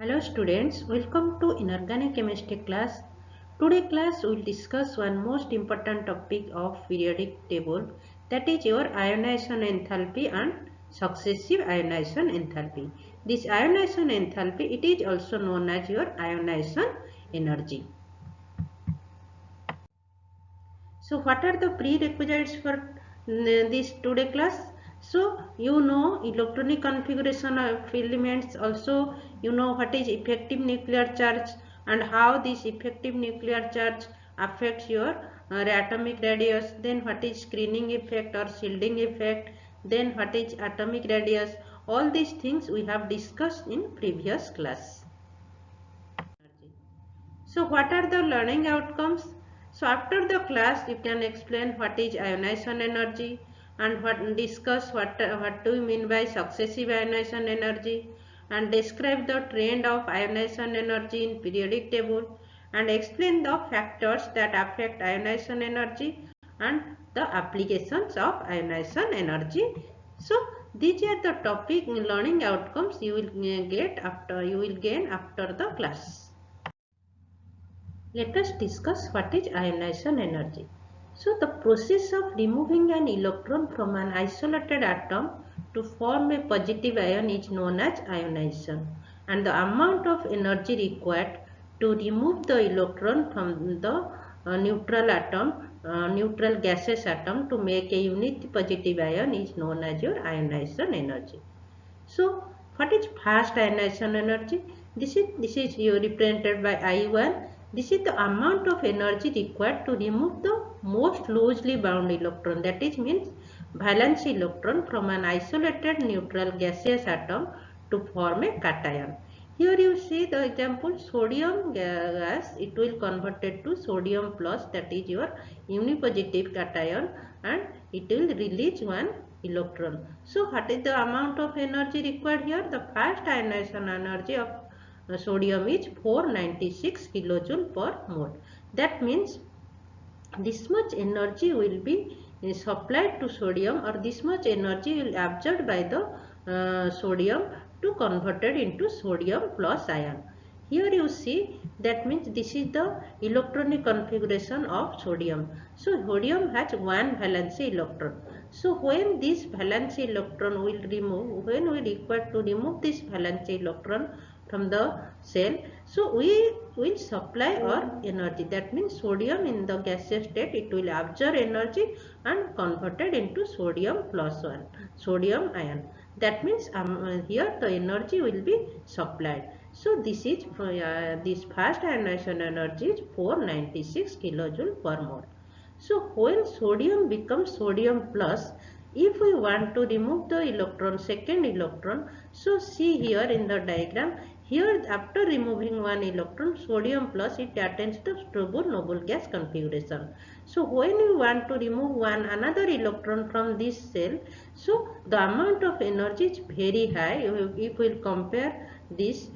Hello students, welcome to inorganic chemistry class. Today class will discuss one most important topic of periodic table, that is your ionization enthalpy and successive ionization enthalpy. This ionization enthalpy, it is also known as your ionization energy. So what are the prerequisites for this today class? So you know electronic configuration of elements, also you know what is effective nuclear charge and how this effective nuclear charge affects your atomic radius, then what is screening effect or shielding effect, then what is atomic radius. All these things we have discussed in previous class. So what are the learning outcomes? So after the class you can explain what is ionization energy and discuss what do you mean by successive ionization energy, and describe the trend of ionization energy in periodic table, and explain the factors that affect ionization energy and the applications of ionization energy. So these are the topic learning outcomes you will gain after the class. Let us discuss what is ionization energy. So the process of removing an electron from an isolated atom to form a positive ion is known as ionization, and the amount of energy required to remove the electron from the neutral gaseous atom to make a unit positive ion is known as your ionization energy. So what is fast ionization energy? This is represented by I1. This is the amount of energy required to remove the most loosely bound electron, that is means valence electron, from an isolated neutral gaseous atom to form a cation. Here you see the example, sodium gas, it will convert it to sodium plus, that is your unipositive cation, and it will release one electron. So what is the amount of energy required here? The fast ionization energy of sodium is 496 kilojoule per mole. That means this much energy will be supplied to sodium, or this much energy will absorbed by the sodium to convert it into sodium plus ion. Here you see, that means this is the electronic configuration of sodium. So sodium has one valence electron. So when this valence electron will remove, when we require to remove this valence electron from the cell, so we will supply our energy. That means sodium in the gaseous state, it will absorb energy and converted into sodium plus 1, sodium ion. That means here the energy will be supplied. So this is this fast ionization energy is 496 kilojoule per mole. So when sodium becomes sodium plus, if we want to remove the electron, second electron, so see here in the diagram, here after removing one electron, sodium plus, it attains the stable noble gas configuration. So when we want to remove another electron from this cell, so the amount of energy is very high. If we will compare this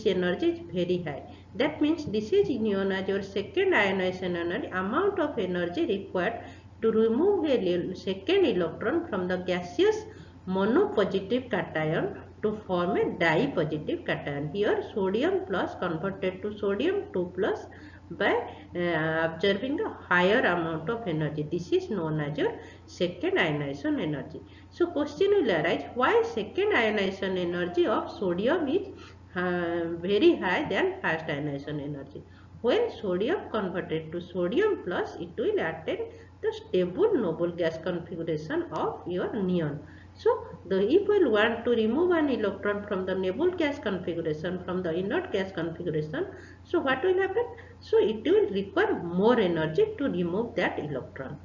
energy is very high. That means this is known as your second ionization energy, amount of energy required to remove a second electron from the gaseous monopositive cation to form a dipositive cation. Here sodium plus converted to sodium 2 plus by observing a higher amount of energy. This is known as your second ionization energy. So question will arise, why second ionization energy of sodium is very high than first ionization energy? When sodium converted to sodium plus, it will attain the stable noble gas configuration of your neon. So if we want to remove an electron from the noble gas configuration, from the inert gas configuration, so what will happen? So it will require more energy to remove that electron.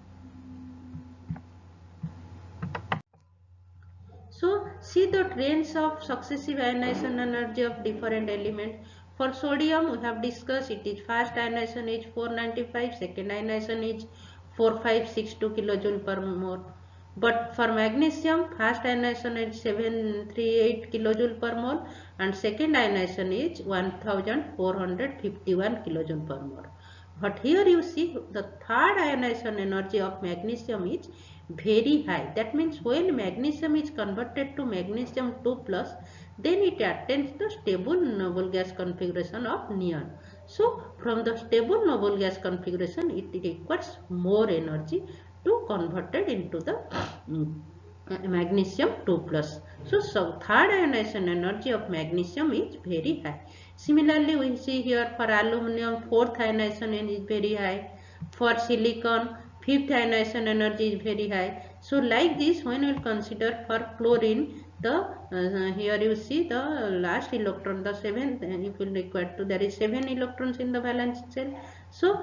So see the trends of successive ionization energy of different elements. For sodium we have discussed, it is fast ionization is 495, second ionization is 4562 kilojoule per mole. But for magnesium, fast ionization is 738 kilojoule per mole and second ionization is 1451 kilojoule per mole. But here you see the third ionization energy of magnesium is very high. That means when magnesium is converted to magnesium 2 plus, then it attains the stable noble gas configuration of neon. So from the stable noble gas configuration, it requires more energy to convert it into the magnesium 2 plus. So third ionization energy of magnesium is very high. Similarly, we see here for aluminum, fourth ionization is very high. For silicon, fifth ionization energy is very high. So like this, when we consider for chlorine, the here you see the last electron, the seventh, if you require to, there is 7 electrons in the valence shell. So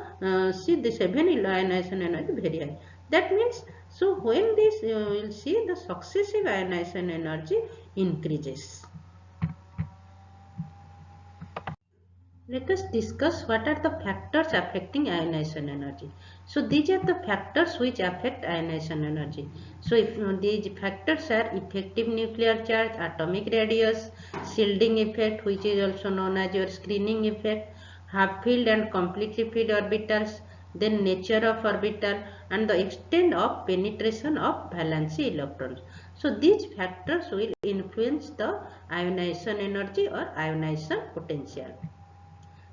see the 7 ionization energy very high. That means, so when this you will see the successive ionization energy increases. Let us discuss what are the factors affecting ionization energy. So these are the factors which affect ionization energy. So if these factors are effective nuclear charge, atomic radius, shielding effect, which is also known as your screening effect, half filled and completely filled orbitals, then nature of orbital, and the extent of penetration of valency electrons. So these factors will influence the ionization energy or ionization potential.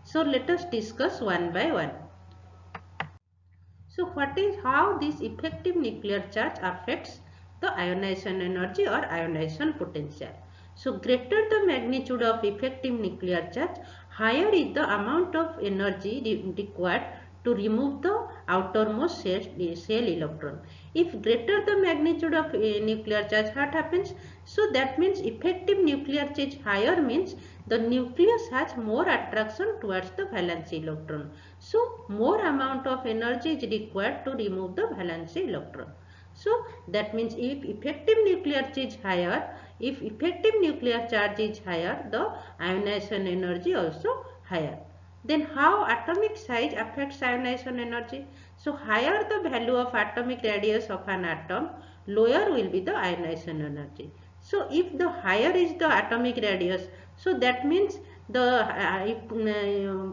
So let us discuss one by one. So how this effective nuclear charge affects the ionization energy or ionization potential. So greater the magnitude of effective nuclear charge, higher is the amount of energy required to remove the outermost shell electron. If greater the magnitude of nuclear charge, what happens? So that means effective nuclear charge higher means the nucleus has more attraction towards the valence electron. So more amount of energy is required to remove the valence electron. So that means if effective nuclear charge is higher, the ionization energy also higher. Then how atomic size affects ionization energy? So higher the value of atomic radius of an atom, lower will be the ionization energy. So if the higher is the atomic radius, so that means the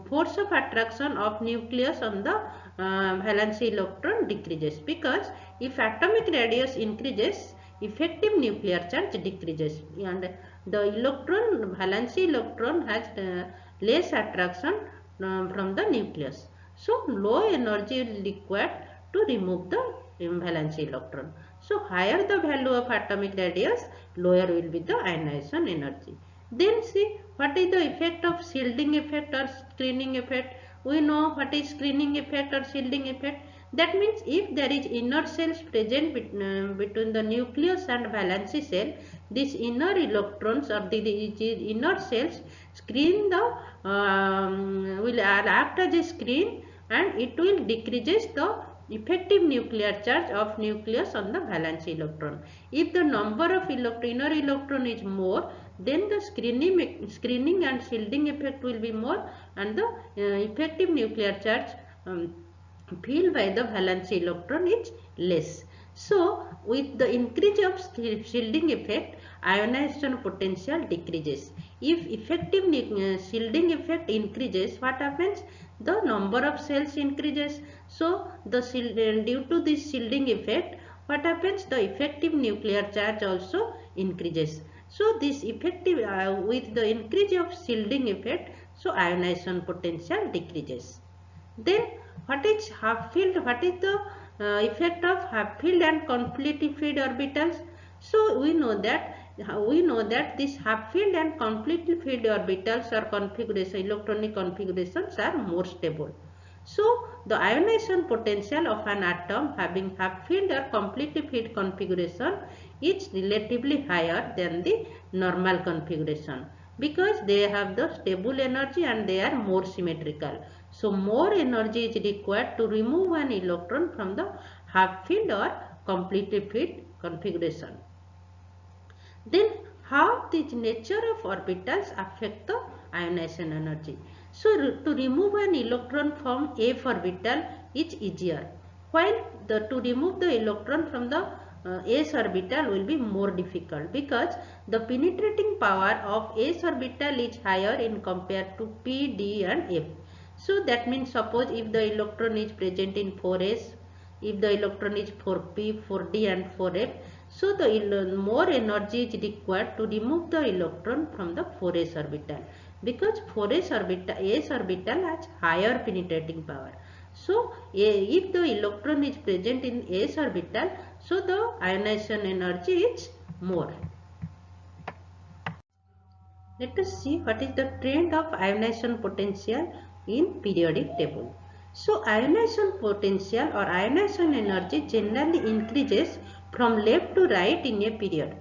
force of attraction of nucleus on the valence electron decreases, because if atomic radius increases, effective nuclear charge decreases, and the valence electron has less attraction from the nucleus. So low energy is required to remove the valence electron. So higher the value of atomic radius, lower will be the ionization energy. Then see what is the effect of shielding effect or screening effect. We know what is screening effect or shielding effect. That means if there is inner cells present between the nucleus and valence shell, these inner electrons or the inner cells screen the will act as a screen, and it will decreases the effective nuclear charge of nucleus on the valence electron. If the number of inner electron is more, then the screening and shielding effect will be more, and the effective nuclear charge filled by the valence electron is less. So with the increase of shielding effect, ionization potential decreases. If effective shielding effect increases, what happens? The number of cells increases. So the due to this shielding effect, what happens? The effective nuclear charge also increases. So this effective with the increase of shielding effect, so ionization potential decreases. Then what is half filled? What is the effect of half filled and completely filled orbitals? So we know that this half filled and completely filled orbitals or electronic configurations are more stable. So the ionization potential of an atom having half filled or completely filled configuration is relatively higher than the normal configuration, because they have the stable energy and they are more symmetrical. So more energy is required to remove an electron from the half filled or completely filled configuration. Then how the nature of orbitals affect the ionization energy? So to remove an electron from f orbital is easier, while to remove the electron from the s orbital will be more difficult, because the penetrating power of s orbital is higher in compared to p, d and f. So that means, suppose if the electron is present in 4s, if the electron is 4p, 4d and 4f, So the more energy is required to remove the electron from the 4s orbital, because 4s orbital has higher penetrating power. So if the electron is present in s orbital, so the ionization energy is more. Let us see what is the trend of ionization potential in periodic table. So ionization potential or ionization energy generally increases from left to right in a period,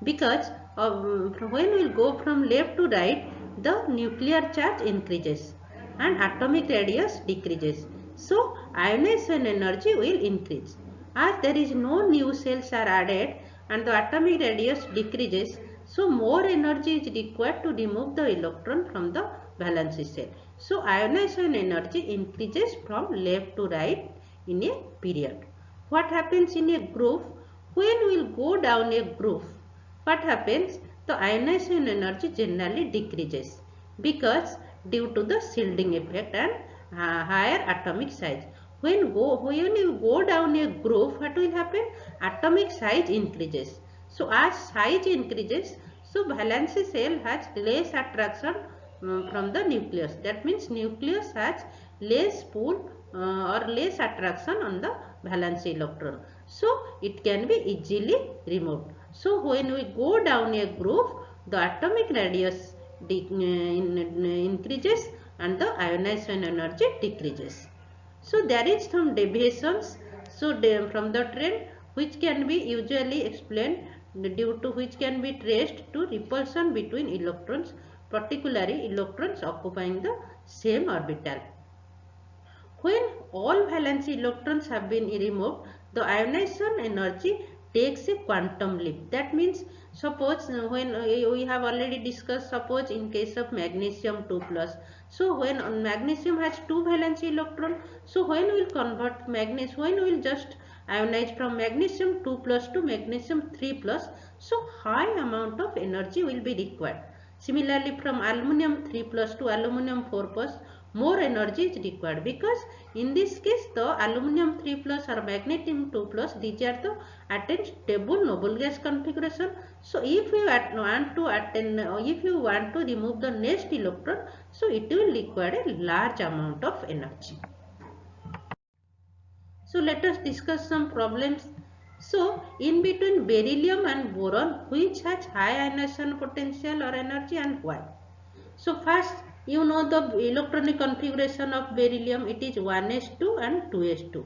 because when we go from left to right, the nuclear charge increases and atomic radius decreases. So ionization energy will increase. As there is no new cells are added and the atomic radius decreases, so more energy is required to remove the electron from the valence shell. So ionization energy increases from left to right in a period. What happens in a groove? When we will go down a groove, what happens? The ionization energy generally decreases, because due to the shielding effect and higher atomic size. When you go down a groove, what will happen? Atomic size increases. So as size increases, so valence shell has less attraction from the nucleus. That means nucleus has less pull or less attraction on the valence electron. So it can be easily removed. So when we go down a groove, the atomic radius increases and the ionization energy decreases. So there is some deviations from the trend, which can be usually explained due to which can be traced to repulsion between electrons, particularly electrons occupying the same orbital. When all valence electrons have been removed, the ionization energy takes a quantum leap. That means, suppose when we have already discussed, suppose in case of magnesium 2 plus. So when magnesium has 2 valence electron, so when we will convert magnesium, when we will just ionize from magnesium 2 plus to magnesium 3 plus, so high amount of energy will be required. Similarly, from aluminum 3 plus to aluminum 4 plus, more energy is required, because in this case the aluminum 3 plus or magnesium 2 plus, these are the attain stable noble gas configuration. So if you want to remove the next electron, so it will require a large amount of energy. So let us discuss some problems. So in between beryllium and boron, which has high ionization potential or energy, and why? So first, you know the electronic configuration of beryllium. It is 1s2 and 2s2.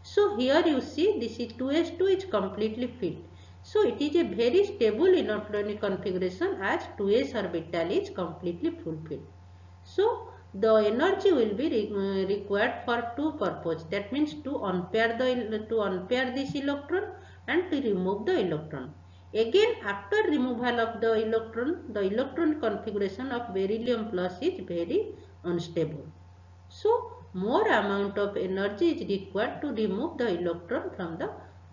So here you see this is 2s2 is completely filled. So it is a very stable electronic configuration as 2s orbital is completely fulfilled. So the energy will be required for two purposes. That means to unpair this electron and to remove the electron. Again, after removal of the electron configuration of beryllium plus is very unstable. So more amount of energy is required to remove the electron from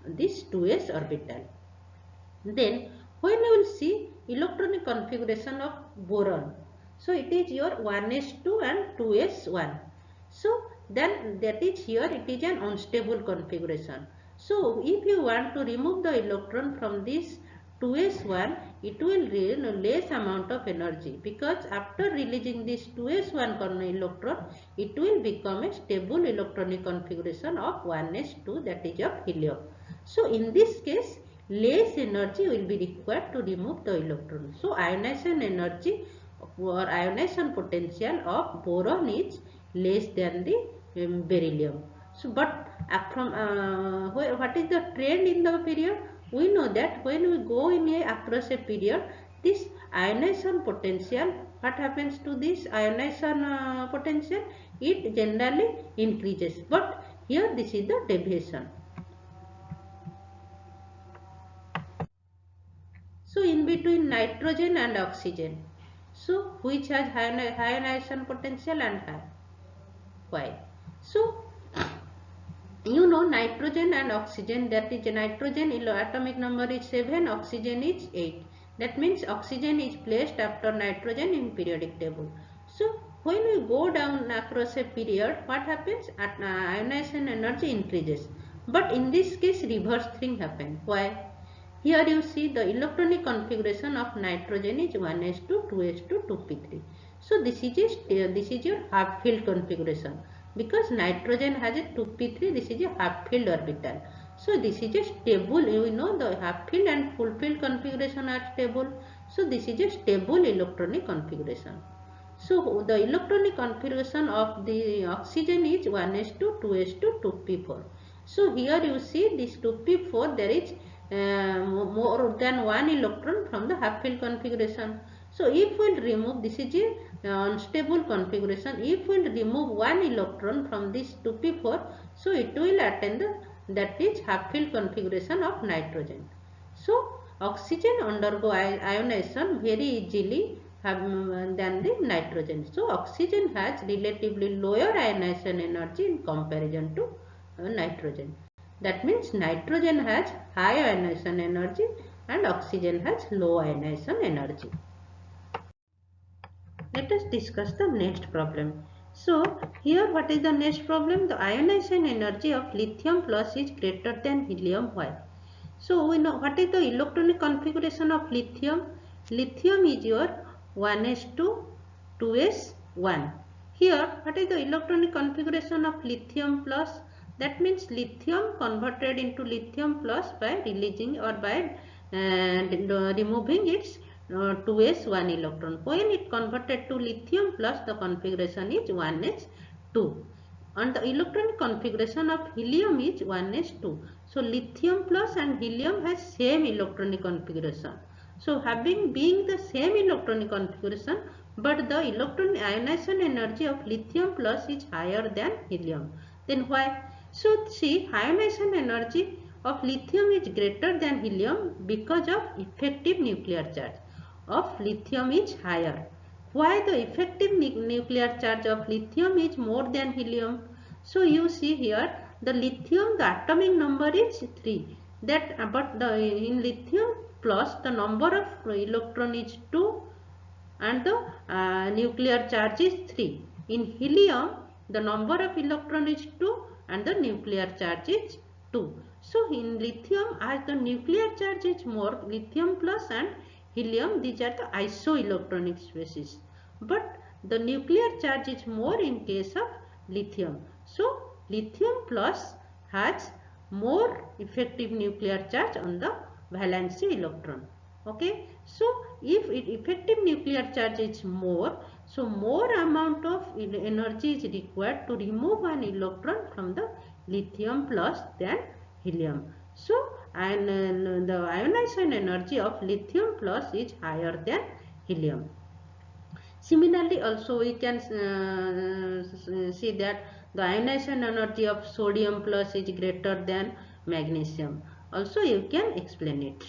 this 2s orbital. Then when you will see electronic configuration of boron, so it is your 1s2 and 2s1. So then that is here it is an unstable configuration. So if you want to remove the electron from this 2s1, it will release less amount of energy, because after releasing this 2s1 electron, it will become a stable electronic configuration of 1s2, that is of helium. So in this case, less energy will be required to remove the electron. So ionization energy or ionization potential of boron is less than the beryllium. So but what is the trend in the period? We know that when we go in across a period, this ionization potential, what happens to this ionization potential? It generally increases, but here this is the deviation. So in between nitrogen and oxygen, so which has high ionization potential and high? Why? So you know nitrogen and oxygen, that is nitrogen atomic number is 7, oxygen is 8. That means oxygen is placed after nitrogen in periodic table. So when we go down across a period, what happens? Ionization energy increases. But in this case reverse thing happens. Why? Here you see the electronic configuration of nitrogen is 1s2, 2s2, 2p3. So this is your half filled configuration. Because nitrogen has a 2p3, this is a half filled orbital. So this is a stable, you know the half filled and full filled configuration are stable. So this is a stable electronic configuration. So the electronic configuration of the oxygen is 1s2, 2s2, 2p4. So here you see this 2p4, there is more than one electron from the half filled configuration. So if we will remove, this is a unstable configuration, if we will remove one electron from this 2p4, so it will attain the, that is half filled configuration of nitrogen. So oxygen undergo ionization very easily than the nitrogen. So oxygen has relatively lower ionization energy in comparison to nitrogen. That means nitrogen has high ionization energy and oxygen has low ionization energy. Let us discuss the next problem. So here what is the next problem? The ionization energy of lithium plus is greater than helium. Why? So we know what is the electronic configuration of lithium. Lithium is your 1s2, 2s1. Here what is the electronic configuration of lithium plus? That means lithium converted into lithium plus by releasing or by removing its 2s1 electron. When it converted to lithium plus, the configuration is 1s2. And the electronic configuration of helium is 1s2. So lithium plus and helium has same electronic configuration. So being the same electronic configuration, but the electron ionization energy of lithium plus is higher than helium. Then why? So see, ionization energy of lithium is greater than helium because of effective nuclear charge of lithium is higher. Why the effective nuclear charge of lithium is more than helium? So you see here the lithium, the atomic number is 3. That but in lithium plus the number of electron is 2 and the nuclear charge is 3. In helium the number of electron is 2 and the nuclear charge is 2. So in lithium, as the nuclear charge is more, lithium plus and helium, these are the isoelectronic species. But the nuclear charge is more in case of lithium. So lithium plus has more effective nuclear charge on the valency electron. Okay, so if effective nuclear charge is more, so more amount of energy is required to remove an electron from the lithium plus than helium. So and the ionization energy of lithium plus is higher than helium. Similarly, also we can see that the ionization energy of sodium plus is greater than magnesium. Also you can explain it.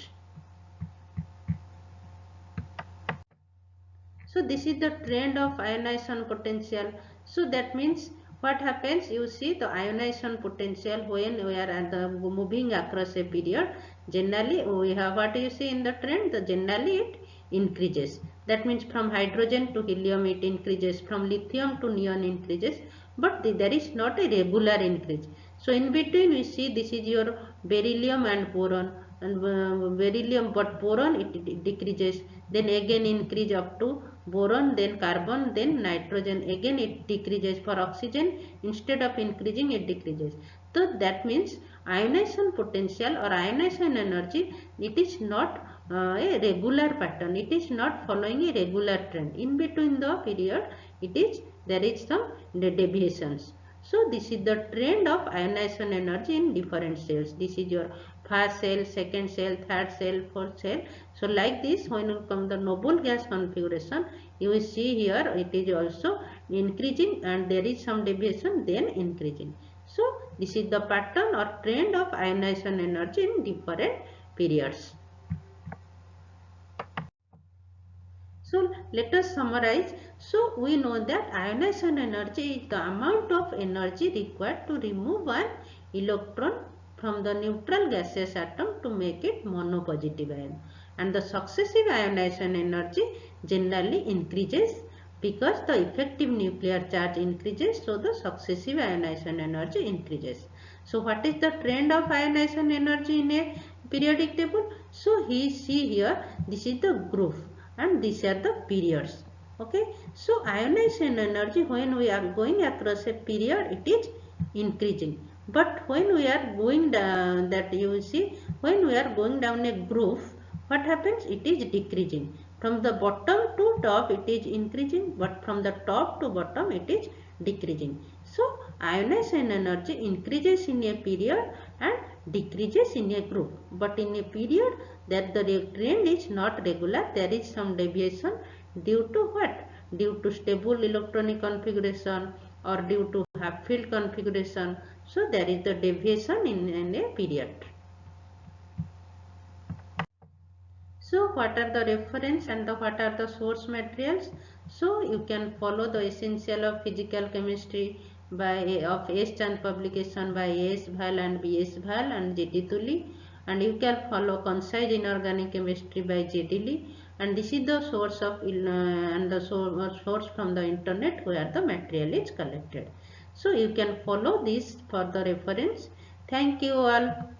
So this is the trend of ionization potential. So that means what happens, you see the ionization potential when we are at the moving across a period, generally we have what you see in the trend, the generally it increases. That means from hydrogen to helium it increases, from lithium to neon increases, but there is not a regular increase. So in between we see this is your beryllium and boron, and beryllium, but boron it decreases, then again increase up to boron, then carbon, then nitrogen, again it decreases. For oxygen, instead of increasing it decreases. So that means ionization potential or ionization energy, it is not a regular pattern, it is not following a regular trend. In between the period there is some deviations. So this is the trend of ionization energy in different cells. This is your first cell, second cell, third cell, fourth cell. So like this, when you come the noble gas configuration, you will see here it is also increasing and there is some deviation, then increasing. So this is the pattern or trend of ionization energy in different periods. So let us summarize. So we know that ionization energy is the amount of energy required to remove one electron from the neutral gaseous atom to make it monopositive ion. And the successive ionization energy generally increases because the effective nuclear charge increases, so the successive ionization energy increases. So what is the trend of ionization energy in a periodic table. So he see here, this is the group and these are the periods. Okay, so ionization energy, when we are going across a period, it is increasing, but when we are going down, that you will see, when we are going down a group, what happens, it is decreasing. From the bottom to top it is increasing, but from the top to bottom it is decreasing. So ionization energy increases in a period and decreases in a group, but in a period that the trend is not regular, there is some deviation due to what? Due to stable electronic configuration or due to half field configuration. So there is the deviation in a period. So what are the reference and what are the source materials? So you can follow the essential of physical chemistry of S. Chand publication by S. Bhal and B. S. Bhal and J. D. Tully, and you can follow concise inorganic chemistry by J. D. Lee, and this is the source of and the source from the internet where the material is collected. So you can follow this for the reference. Thank you all.